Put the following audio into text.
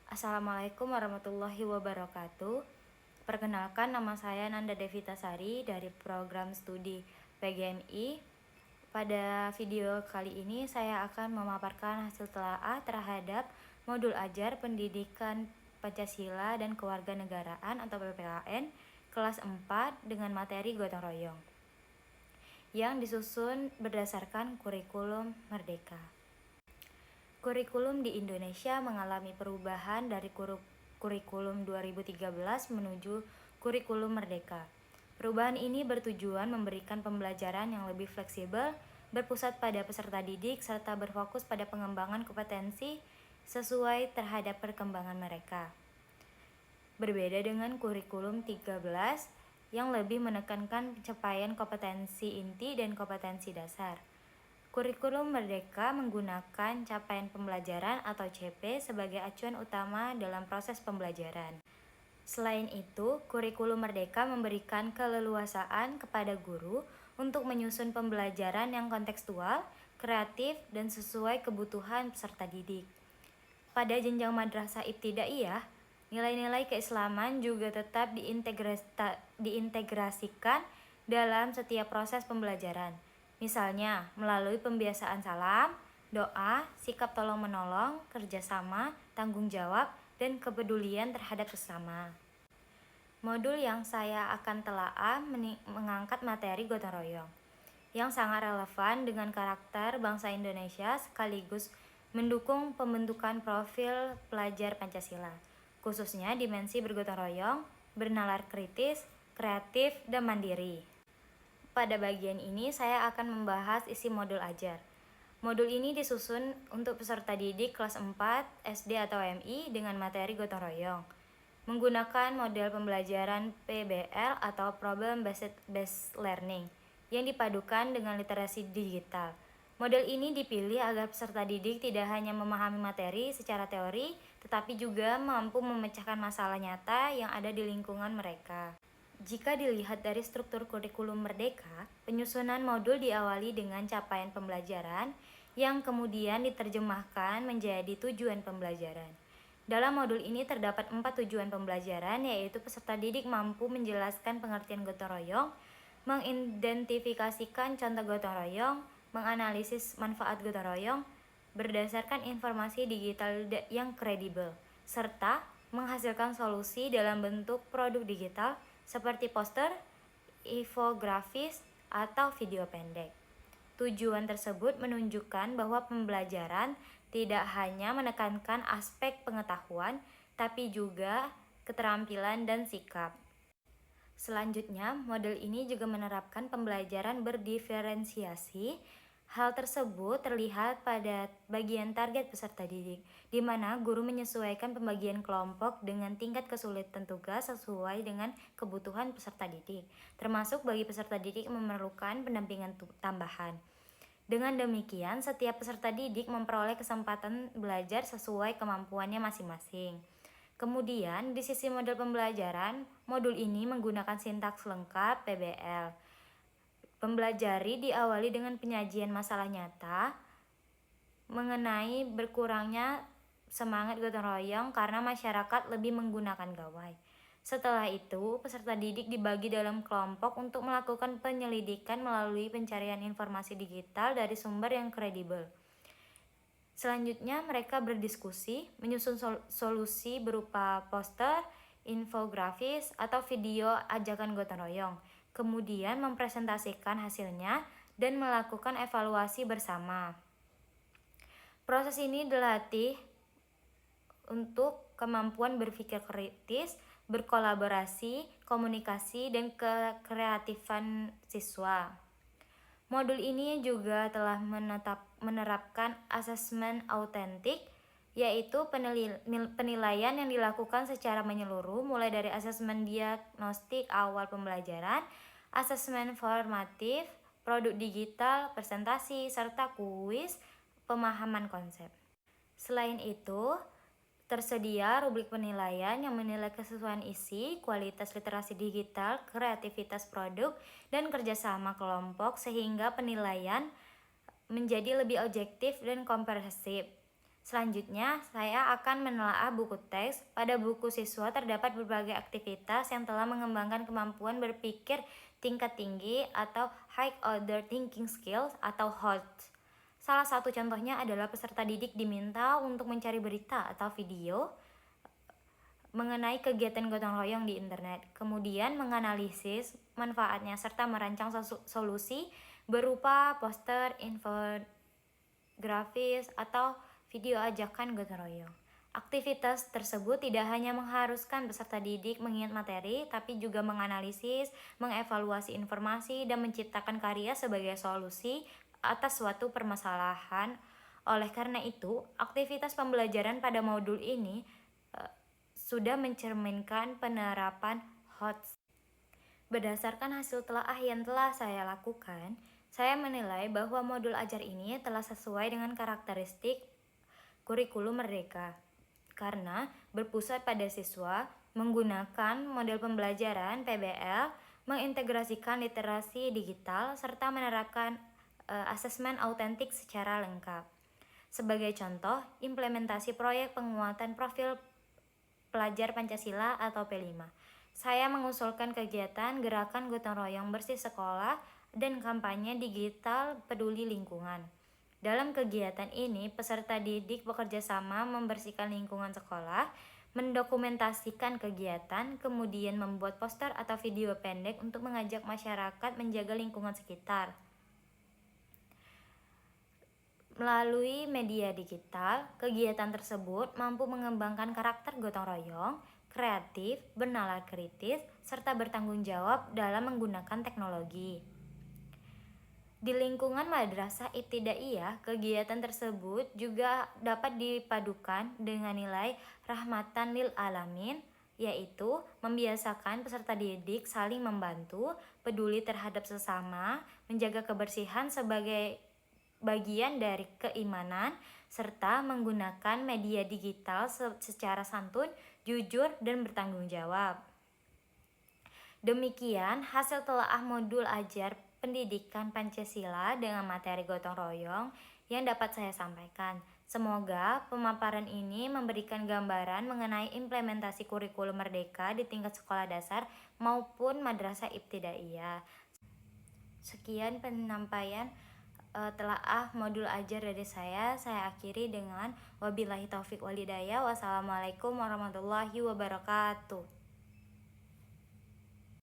Assalamualaikum warahmatullahi wabarakatuh. Perkenalkan, nama saya Nanda Devita Sari dari program studi PGMI. Pada video kali ini saya akan memaparkan hasil telaah terhadap modul ajar Pendidikan Pancasila dan Kewarganegaraan atau PPKN kelas 4 dengan materi gotong royong yang disusun berdasarkan kurikulum Merdeka. Kurikulum di Indonesia mengalami perubahan dari kurikulum 2013 menuju kurikulum Merdeka. Perubahan ini bertujuan memberikan pembelajaran yang lebih fleksibel, berpusat pada peserta didik, serta berfokus pada pengembangan kompetensi sesuai terhadap perkembangan mereka. Berbeda dengan kurikulum 13 yang lebih menekankan pencapaian kompetensi inti dan kompetensi dasar. Kurikulum Merdeka menggunakan capaian pembelajaran atau CP sebagai acuan utama dalam proses pembelajaran. Selain itu, kurikulum Merdeka memberikan keleluasaan kepada guru untuk menyusun pembelajaran yang kontekstual, kreatif, dan sesuai kebutuhan peserta didik. Pada jenjang madrasah ibtidaiyah, nilai-nilai keislaman juga tetap diintegrasikan dalam setiap proses pembelajaran. Misalnya, melalui pembiasaan salam, doa, sikap tolong-menolong, kerjasama, tanggung jawab, dan kepedulian terhadap sesama. Modul yang saya akan telaah mengangkat materi gotong royong, yang sangat relevan dengan karakter bangsa Indonesia sekaligus mendukung pembentukan profil pelajar Pancasila, khususnya dimensi bergotong royong, bernalar kritis, kreatif, dan mandiri. Pada bagian ini saya akan membahas isi modul ajar. Modul ini disusun untuk peserta didik kelas 4 SD atau MI dengan materi gotong royong, menggunakan model pembelajaran PBL atau Problem Based Learning yang dipadukan dengan literasi digital. Model ini dipilih agar peserta didik tidak hanya memahami materi secara teori, tetapi juga mampu memecahkan masalah nyata yang ada di lingkungan mereka. Jika dilihat dari struktur kurikulum Merdeka, penyusunan modul diawali dengan capaian pembelajaran yang kemudian diterjemahkan menjadi tujuan pembelajaran. Dalam modul ini terdapat 4 tujuan pembelajaran, yaitu peserta didik mampu menjelaskan pengertian gotong royong, mengidentifikasikan contoh gotong royong, menganalisis manfaat gotong royong berdasarkan informasi digital yang kredibel, serta menghasilkan solusi dalam bentuk produk digital seperti poster, infografis, atau video pendek. Tujuan tersebut menunjukkan bahwa pembelajaran tidak hanya menekankan aspek pengetahuan, tapi juga keterampilan dan sikap. Selanjutnya, model ini juga menerapkan pembelajaran berdiferensiasi. Hal tersebut terlihat pada bagian target peserta didik, di mana guru menyesuaikan pembagian kelompok dengan tingkat kesulitan tugas sesuai dengan kebutuhan peserta didik, termasuk bagi peserta didik yang memerlukan pendampingan tambahan. Dengan demikian, setiap peserta didik memperoleh kesempatan belajar sesuai kemampuannya masing-masing. Kemudian, di sisi model pembelajaran, modul ini menggunakan sintaks lengkap PBL. Pembelajari diawali dengan penyajian masalah nyata mengenai berkurangnya semangat gotong royong karena masyarakat lebih menggunakan gawai. Setelah itu, peserta didik dibagi dalam kelompok untuk melakukan penyelidikan melalui pencarian informasi digital dari sumber yang kredibel. Selanjutnya, mereka berdiskusi, menyusun solusi berupa poster, infografis, atau video ajakan gotong royong, kemudian mempresentasikan hasilnya dan melakukan evaluasi bersama. Proses ini dilatih untuk kemampuan berpikir kritis, berkolaborasi, komunikasi, dan kekreatifan siswa. Modul ini juga telah menerapkan asesmen autentik, yaitu penilaian yang dilakukan secara menyeluruh mulai dari asesmen diagnostik awal pembelajaran, asesmen formatif, produk digital, presentasi, serta kuis pemahaman konsep. Selain itu, tersedia rubrik penilaian yang menilai kesesuaian isi, kualitas literasi digital, kreativitas produk, dan kerjasama kelompok sehingga penilaian menjadi lebih objektif dan komprehensif. Selanjutnya, saya akan menelaah buku teks. Pada buku siswa terdapat berbagai aktivitas yang telah mengembangkan kemampuan berpikir tingkat tinggi atau high order thinking skills atau HOT. Salah satu contohnya adalah peserta didik diminta untuk mencari berita atau video mengenai kegiatan gotong royong di internet, kemudian menganalisis manfaatnya serta merancang solusi berupa poster, infografis, atau video ajakan gotong royong. Aktivitas tersebut tidak hanya mengharuskan peserta didik mengingat materi, tapi juga menganalisis, mengevaluasi informasi, dan menciptakan karya sebagai solusi atas suatu permasalahan. Oleh karena itu, aktivitas pembelajaran pada modul ini sudah mencerminkan penerapan HOT. Berdasarkan hasil telaah yang telah saya lakukan, saya menilai bahwa modul ajar ini telah sesuai dengan karakteristik kurikulum Merdeka karena berpusat pada siswa, menggunakan model pembelajaran PBL, mengintegrasikan literasi digital, serta menerapkan asesmen autentik secara lengkap. Sebagai contoh, implementasi proyek penguatan profil pelajar Pancasila atau P5. Saya mengusulkan kegiatan gerakan gotong royong bersih sekolah dan kampanye digital peduli lingkungan. Dalam kegiatan ini, peserta didik bekerja sama membersihkan lingkungan sekolah, mendokumentasikan kegiatan, kemudian membuat poster atau video pendek untuk mengajak masyarakat menjaga lingkungan sekitar. Melalui media digital, kegiatan tersebut mampu mengembangkan karakter gotong royong, kreatif, bernalar kritis, serta bertanggung jawab dalam menggunakan teknologi. Di lingkungan madrasah ibtidaiyah, kegiatan tersebut juga dapat dipadukan dengan nilai rahmatan lil alamin, yaitu membiasakan peserta didik saling membantu, peduli terhadap sesama, menjaga kebersihan sebagai bagian dari keimanan, serta menggunakan media digital secara santun, jujur, dan bertanggung jawab. Demikian hasil telaah modul ajar pendidikan Pancasila dengan materi gotong royong yang dapat saya sampaikan. Semoga pemaparan ini memberikan gambaran mengenai implementasi kurikulum Merdeka di tingkat sekolah dasar maupun madrasah ibtidaiyah. Sekian penyampaian telaah modul ajar dari saya akhiri dengan wabillahi taufik walhidayah. Wassalamualaikum warahmatullahi wabarakatuh.